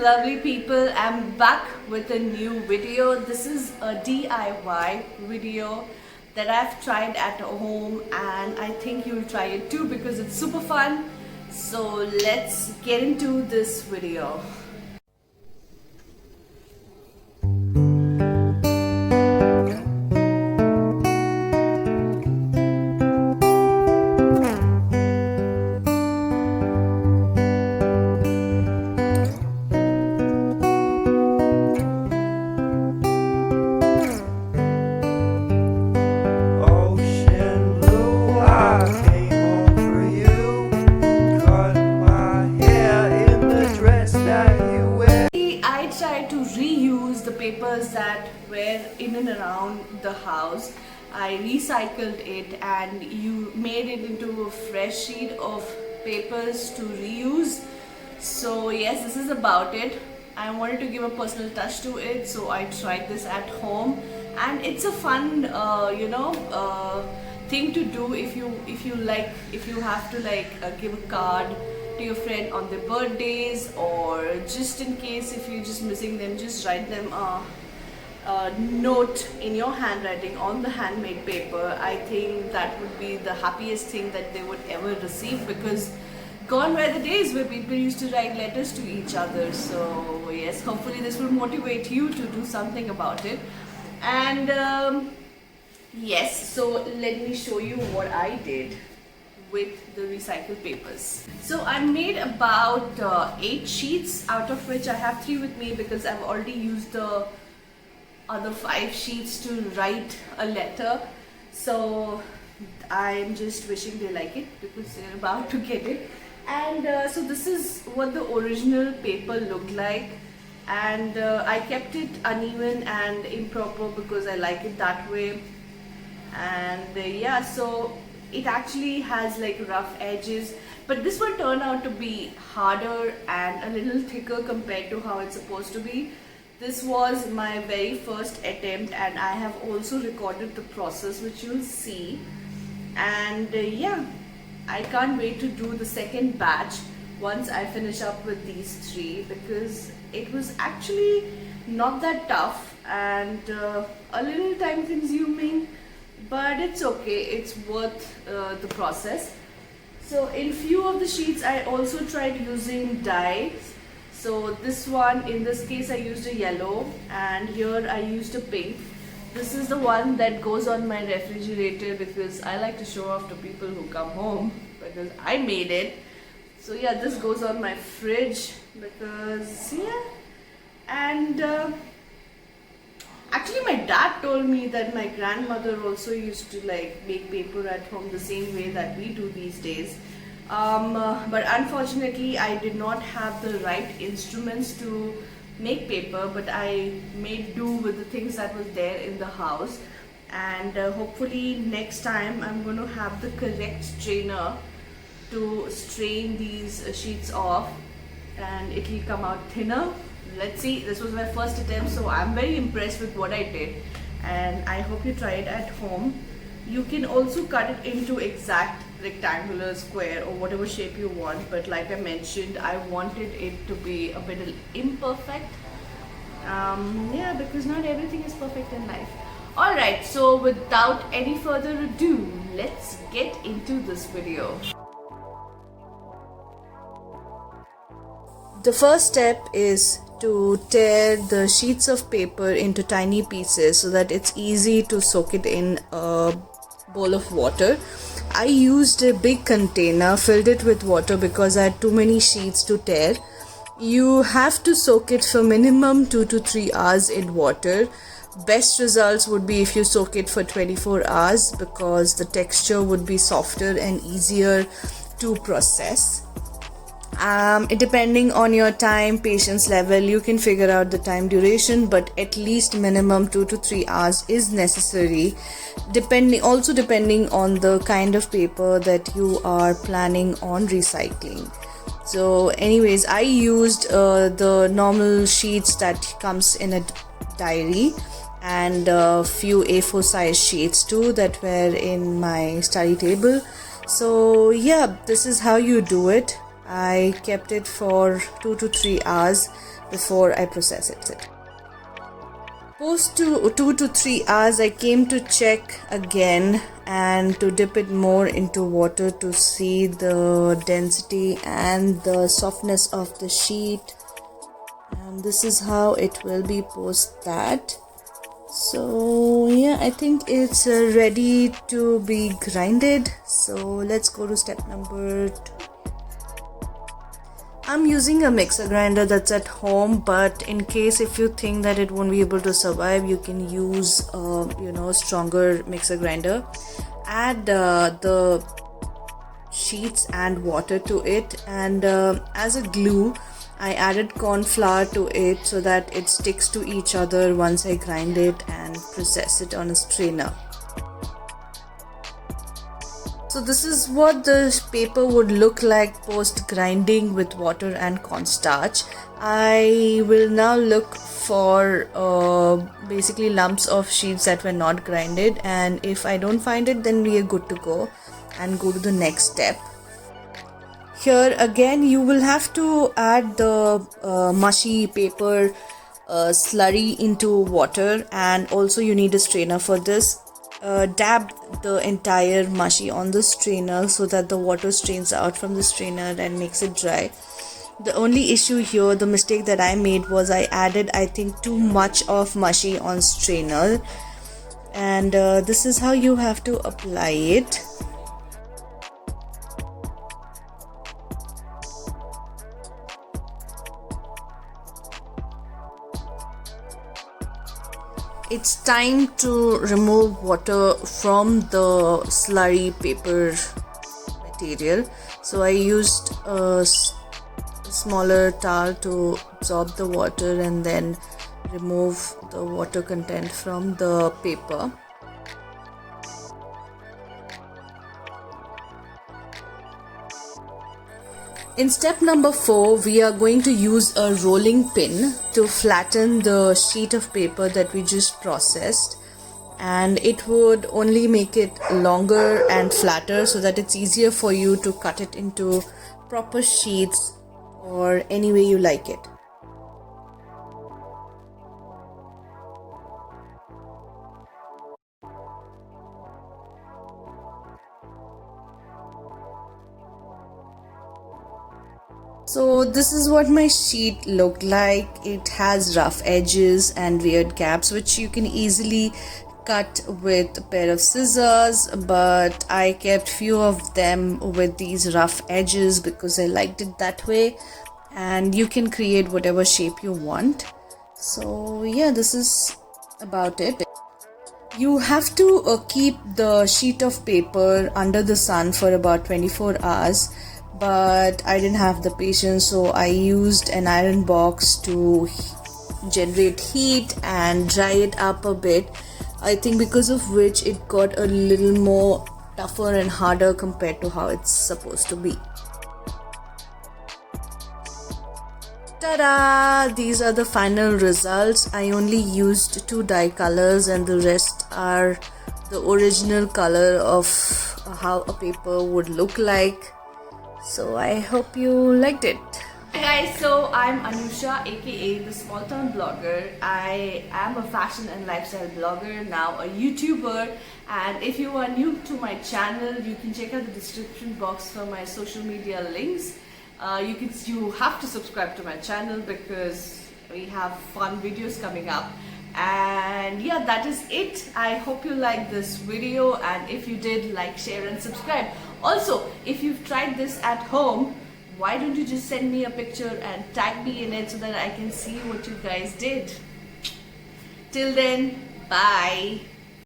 lovely people, I'm back with a new video. This is a DIY video that I've tried at home, and I think you'll try it too because it's super fun. So let's get into this video. Reuse the papers that were in and around the house. I recycled it and you made it into a fresh sheet of papers to reuse. So yes, this is about it. I wanted to give a personal touch to it, so I tried this at home, and it's a fun thing to do if you have to give a card to your friend on their birthdays, or just in case if you're just missing them, just write them a note in your handwriting on the handmade paper. I think that would be the happiest thing that they would ever receive, because gone were the days where people used to write letters to each other. So yes, hopefully this will motivate you to do something about it. And yes, so let me show you what I did with the recycled papers. So I made about 8 sheets, out of which I have 3 with me because I've already used the other 5 sheets to write a letter. So I'm just wishing they like it because they're about to get it. And so this is what the original paper looked like, and I kept it uneven and improper because I like it that way. And yeah, so it actually has like rough edges, but this one turned out to be harder and a little thicker compared to how it's supposed to be. This was my very first attempt, and I have also recorded the process, which you'll see. And yeah, I can't wait to do the second batch once I finish up with these 3, because it was actually not that tough and a little time consuming, but it's okay, it's worth the process. So in few of the sheets I also tried using dyes. So this one, in this case I used a yellow, and here I used a pink. This is the one that goes on my refrigerator because I like to show off to people who come home because I made it. So yeah, this goes on my fridge because yeah. And actually my dad told me that my grandmother also used to make paper at home the same way that we do these days. But unfortunately I did not have the right instruments to make paper, but I made do with the things that was there in the house. And hopefully next time I'm going to have the correct strainer to strain these sheets off, and it will come out thinner. Let's see, this was my first attempt, so I'm very impressed with what I did, and I hope you try it at home. You can also cut it into exact rectangular, square, or whatever shape you want, but like I mentioned, I wanted it to be a bit imperfect. Yeah, because not everything is perfect in life. Alright, so without any further ado, let's get into this video. The first step is to tear the sheets of paper into tiny pieces so that it's easy to soak it in a bowl of water. I used a big container, filled it with water because I had too many sheets to tear. You have to soak it for minimum 2 to 3 hours in water. Best results would be if you soak it for 24 hours because the texture would be softer and easier to process. Depending on your time, patience level, you can figure out the time duration, but at least minimum 2 to 3 hours is necessary, depending on the kind of paper that you are planning on recycling. So anyways, I used the normal sheets that comes in a diary, and a few A4 size sheets too that were in my study table. So yeah, this is how you do it. I kept it for 2 to 3 hours before I process it. Post 2 to 3 hours, I came to check again and to dip it more into water to see the density and the softness of the sheet. And this is how it will be post that. So yeah, I think it's ready to be grinded. So let's go to step number 2. I'm using a mixer grinder that's at home, but in case if you think that it won't be able to survive, you can use stronger mixer grinder. Add the sheets and water to it, and as a glue I added corn flour to it so that it sticks to each other once I grind it and process it on a strainer. So this is what the paper would look like post grinding with water and cornstarch. I will now look for basically lumps of sheets that were not grinded, and if I don't find it, then we are good to go and go to the next step. Here again you will have to add the mushy paper slurry into water, and also you need a strainer for this. Dab the entire mushy on the strainer so that the water strains out from the strainer and makes it dry. The only issue here, the mistake that I made, was I added I think too much of mushy on strainer, and this is how you have to apply it. It's time to remove water from the slurry paper material. So I used a smaller towel to absorb the water and then remove the water content from the paper. In step number 4, we are going to use a rolling pin to flatten the sheet of paper that we just processed, and it would only make it longer and flatter so that it's easier for you to cut it into proper sheets or any way you like it. So this is what my sheet looked like. It has rough edges and weird gaps which you can easily cut with a pair of scissors, but I kept few of them with these rough edges because I liked it that way, and you can create whatever shape you want. So yeah, this is about it. You have to keep the sheet of paper under the sun for about 24 hours, but I didn't have the patience, so I used an iron box to generate heat and dry it up a bit. I think because of which it got a little more tougher and harder compared to how it's supposed to be. Ta-da! These are the final results. I only used 2 dye colors and the rest are the original color of how a paper would look like. So I hope you liked it. Hi guys, so I'm Anusha, aka the Small Town Blogger. I am a fashion and lifestyle blogger, now a YouTuber, and if you are new to my channel, you can check out the description box for my social media links. You have to subscribe to my channel because we have fun videos coming up. And yeah, that is it. I hope you liked this video, and if you did, like, share and subscribe. Also, if you've tried this at home, why don't you just send me a picture and tag me in it so that I can see what you guys did. Till then, bye.